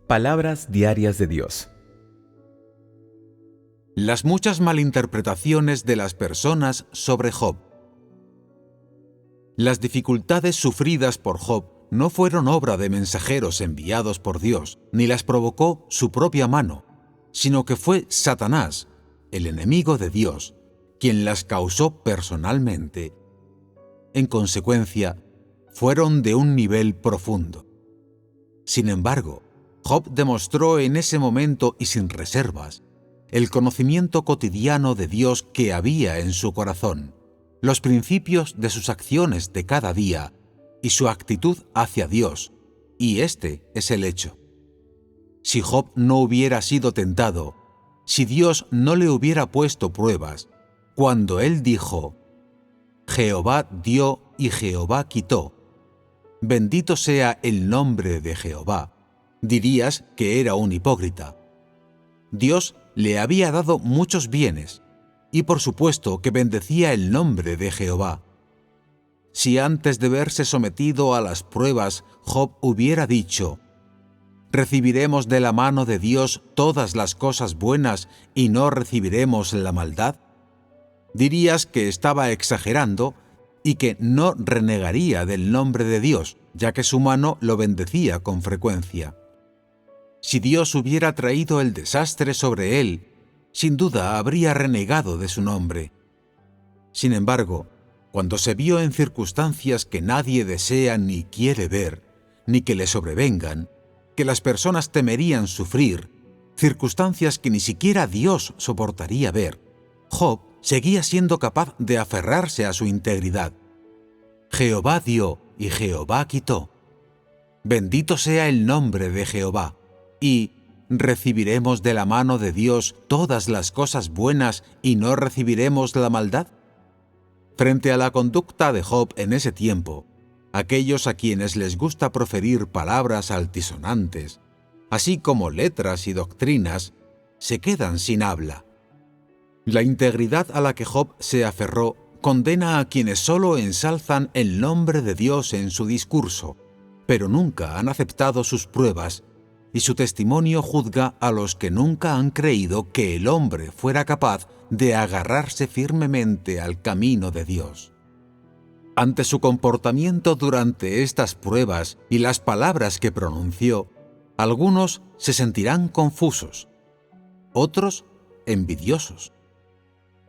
Palabras diarias de Dios. Las muchas malinterpretaciones de las personas sobre Job. Las dificultades sufridas por Job no fueron obra de mensajeros enviados por Dios, ni las provocó su propia mano, sino que fue Satanás, el enemigo de Dios, quien las causó personalmente. En consecuencia, fueron de un nivel profundo. Sin embargo, Job demostró en ese momento y sin reservas el conocimiento cotidiano de Dios que había en su corazón, los principios de sus acciones de cada día y su actitud hacia Dios, y este es el hecho. Si Job no hubiera sido tentado, si Dios no le hubiera puesto pruebas, cuando él dijo: Jehová dio y Jehová quitó, bendito sea el nombre de Jehová, dirías que era un hipócrita. Dios le había dado muchos bienes, y por supuesto que bendecía el nombre de Jehová. Si antes de verse sometido a las pruebas Job hubiera dicho: ¿recibiremos de la mano de Dios todas las cosas buenas y no recibiremos la maldad?, dirías que estaba exagerando y que no renegaría del nombre de Dios, ya que su mano lo bendecía con frecuencia. Si Dios hubiera traído el desastre sobre él, sin duda habría renegado de su nombre. Sin embargo, cuando se vio en circunstancias que nadie desea ni quiere ver, ni que le sobrevengan, que las personas temerían sufrir, circunstancias que ni siquiera Dios soportaría ver, Job seguía siendo capaz de aferrarse a su integridad. Jehová dio y Jehová quitó. Bendito sea el nombre de Jehová. Y ¿recibiremos de la mano de Dios todas las cosas buenas y no recibiremos la maldad? Frente a la conducta de Job en ese tiempo, aquellos a quienes les gusta proferir palabras altisonantes, así como letras y doctrinas, se quedan sin habla. La integridad a la que Job se aferró condena a quienes solo ensalzan el nombre de Dios en su discurso, pero nunca han aceptado sus pruebas, y su testimonio juzga a los que nunca han creído que el hombre fuera capaz de agarrarse firmemente al camino de Dios. Ante su comportamiento durante estas pruebas y las palabras que pronunció, algunos se sentirán confusos, otros envidiosos.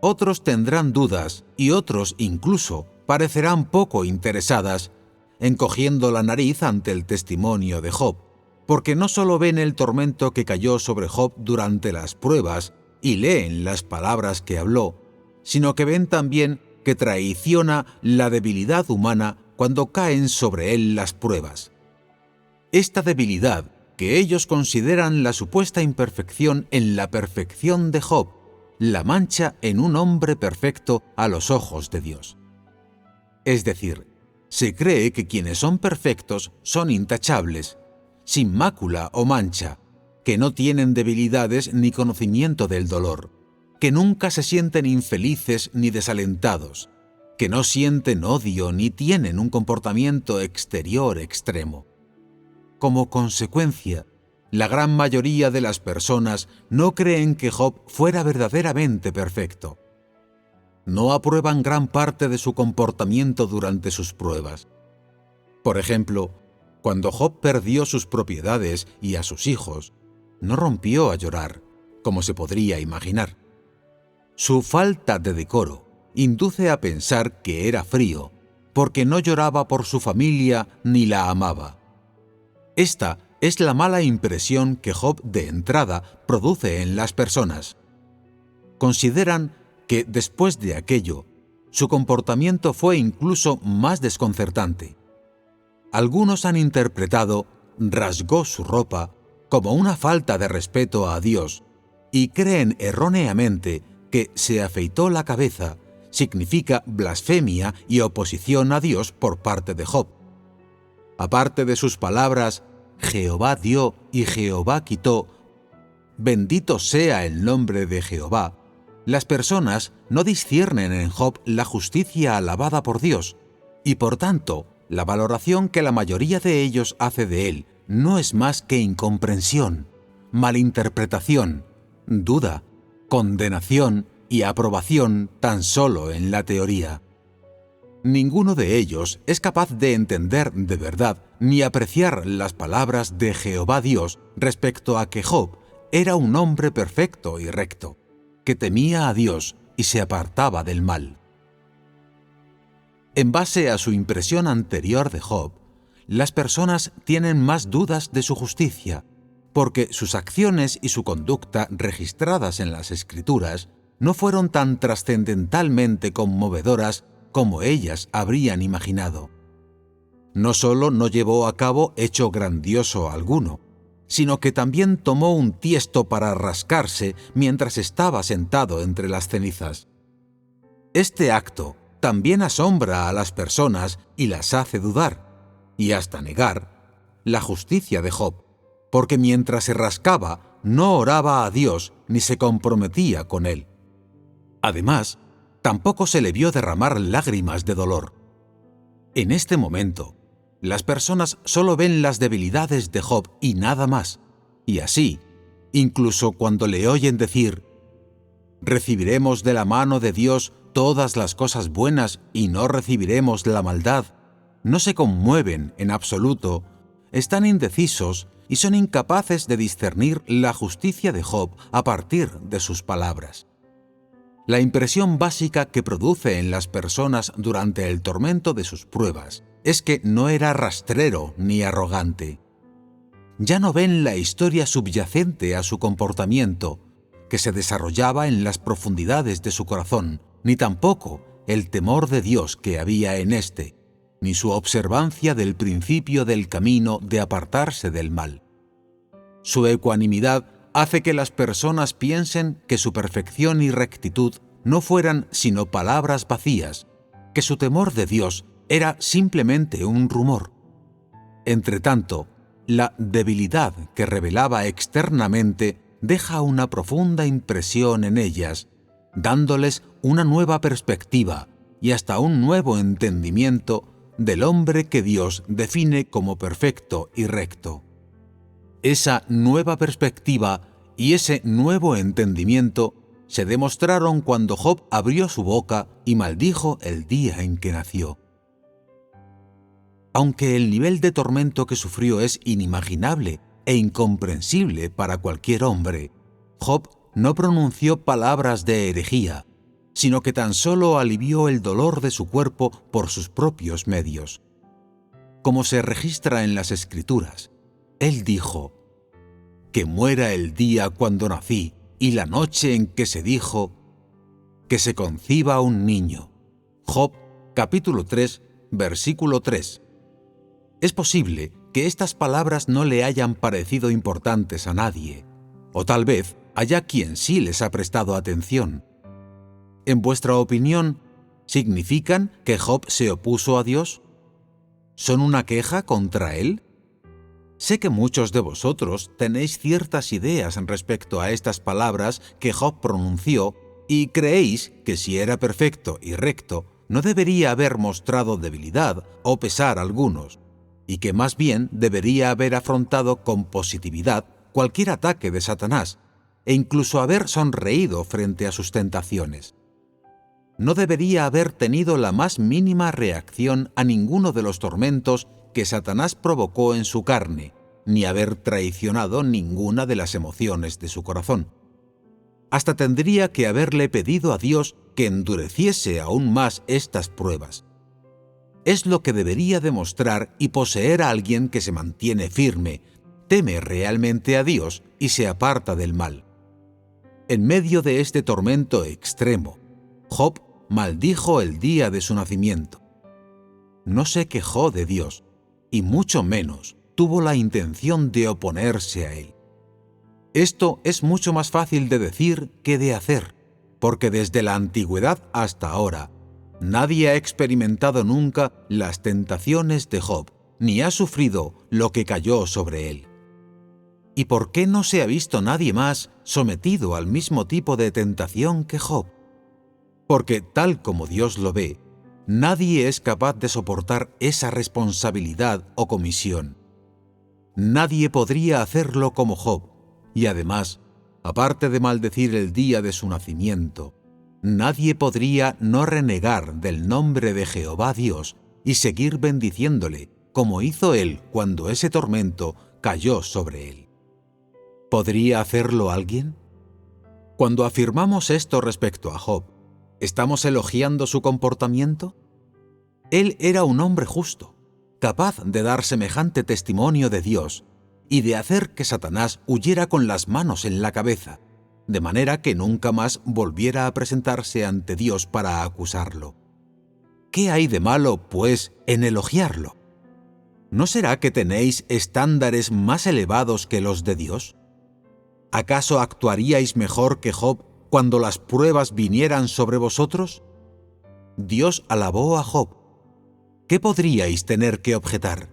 Otros tendrán dudas y otros incluso parecerán poco interesadas, encogiendo la nariz ante el testimonio de Job, porque no solo ven el tormento que cayó sobre Job durante las pruebas y leen las palabras que habló, sino que ven también que traiciona la debilidad humana cuando caen sobre él las pruebas. Esta debilidad, que ellos consideran la supuesta imperfección en la perfección de Job, la mancha en un hombre perfecto a los ojos de Dios. Es decir, se cree que quienes son perfectos son intachables, sin mácula o mancha, que no tienen debilidades ni conocimiento del dolor, que nunca se sienten infelices ni desalentados, que no sienten odio ni tienen un comportamiento exterior extremo. Como consecuencia, la gran mayoría de las personas no creen que Job fuera verdaderamente perfecto. No aprueban gran parte de su comportamiento durante sus pruebas. Por ejemplo, cuando Job perdió sus propiedades y a sus hijos, no rompió a llorar, como se podría imaginar. Su falta de decoro induce a pensar que era frío, porque no lloraba por su familia ni la amaba. Esta es la mala impresión que Job de entrada produce en las personas. Consideran que después de aquello, su comportamiento fue incluso más desconcertante. Algunos han interpretado «rasgó su ropa» como una falta de respeto a Dios y creen erróneamente que «se afeitó la cabeza» significa blasfemia y oposición a Dios por parte de Job. Aparte de sus palabras «Jehová dio y Jehová quitó», «bendito sea el nombre de Jehová», las personas no disciernen en Job la justicia alabada por Dios, y por tanto, la valoración que la mayoría de ellos hace de él no es más que incomprensión, malinterpretación, duda, condenación y aprobación tan solo en la teoría. Ninguno de ellos es capaz de entender de verdad ni apreciar las palabras de Jehová Dios respecto a que Job era un hombre perfecto y recto, que temía a Dios y se apartaba del mal. En base a su impresión anterior de Job, las personas tienen más dudas de su justicia, porque sus acciones y su conducta registradas en las Escrituras no fueron tan trascendentalmente conmovedoras como ellas habrían imaginado. No solo no llevó a cabo hecho grandioso alguno, sino que también tomó un tiesto para rascarse mientras estaba sentado entre las cenizas. Este acto también asombra a las personas y las hace dudar, y hasta negar, la justicia de Job, porque mientras se rascaba no oraba a Dios ni se comprometía con él. Además, tampoco se le vio derramar lágrimas de dolor. En este momento, las personas solo ven las debilidades de Job y nada más, y así, incluso cuando le oyen decir, «Recibiremos de la mano de Dios todas las cosas buenas y no recibiremos la maldad», no se conmueven en absoluto, están indecisos y son incapaces de discernir la justicia de Job a partir de sus palabras. La impresión básica que produce en las personas durante el tormento de sus pruebas es que no era rastrero ni arrogante. Ya no ven la historia subyacente a su comportamiento, que se desarrollaba en las profundidades de su corazón, ni tampoco el temor de Dios que había en éste, ni su observancia del principio del camino de apartarse del mal. Su ecuanimidad hace que las personas piensen que su perfección y rectitud no fueran sino palabras vacías, que su temor de Dios era simplemente un rumor. Entretanto, la debilidad que revelaba externamente deja una profunda impresión en ellas, dándoles una nueva perspectiva y hasta un nuevo entendimiento del hombre que Dios define como perfecto y recto. Esa nueva perspectiva y ese nuevo entendimiento se demostraron cuando Job abrió su boca y maldijo el día en que nació. Aunque el nivel de tormento que sufrió es inimaginable e incomprensible para cualquier hombre, Job no pronunció palabras de herejía, sino que tan solo alivió el dolor de su cuerpo por sus propios medios. Como se registra en las Escrituras, él dijo, «Que muera el día cuando nací y la noche en que se dijo, que se conciba un niño». Job, capítulo 3, versículo 3. Es posible que estas palabras no le hayan parecido importantes a nadie, o tal vez haya quien sí les ha prestado atención. En vuestra opinión, ¿significan que Job se opuso a Dios? ¿Son una queja contra él? Sé que muchos de vosotros tenéis ciertas ideas respecto a estas palabras que Job pronunció y creéis que si era perfecto y recto, no debería haber mostrado debilidad o pesar algunos, y que más bien debería haber afrontado con positividad cualquier ataque de Satanás, e incluso haber sonreído frente a sus tentaciones. No debería haber tenido la más mínima reacción a ninguno de los tormentos que Satanás provocó en su carne, ni haber traicionado ninguna de las emociones de su corazón. Hasta tendría que haberle pedido a Dios que endureciese aún más estas pruebas. Es lo que debería demostrar y poseer a alguien que se mantiene firme, teme realmente a Dios y se aparta del mal. En medio de este tormento extremo, Job maldijo el día de su nacimiento. No se quejó de Dios, y mucho menos tuvo la intención de oponerse a él. Esto es mucho más fácil de decir que de hacer, porque desde la antigüedad hasta ahora, nadie ha experimentado nunca las tentaciones de Job, ni ha sufrido lo que cayó sobre él. ¿Y por qué no se ha visto nadie más sometido al mismo tipo de tentación que Job? Porque tal como Dios lo ve, nadie es capaz de soportar esa responsabilidad o comisión. Nadie podría hacerlo como Job, y además, aparte de maldecir el día de su nacimiento, nadie podría no renegar del nombre de Jehová Dios y seguir bendiciéndole, como hizo él cuando ese tormento cayó sobre él. ¿Podría hacerlo alguien? Cuando afirmamos esto respecto a Job, ¿estamos elogiando su comportamiento? Él era un hombre justo, capaz de dar semejante testimonio de Dios y de hacer que Satanás huyera con las manos en la cabeza, de manera que nunca más volviera a presentarse ante Dios para acusarlo. ¿Qué hay de malo, pues, en elogiarlo? ¿No será que tenéis estándares más elevados que los de Dios? ¿Acaso actuaríais mejor que Job cuando las pruebas vinieran sobre vosotros? Dios alabó a Job. ¿Qué podríais tener que objetar?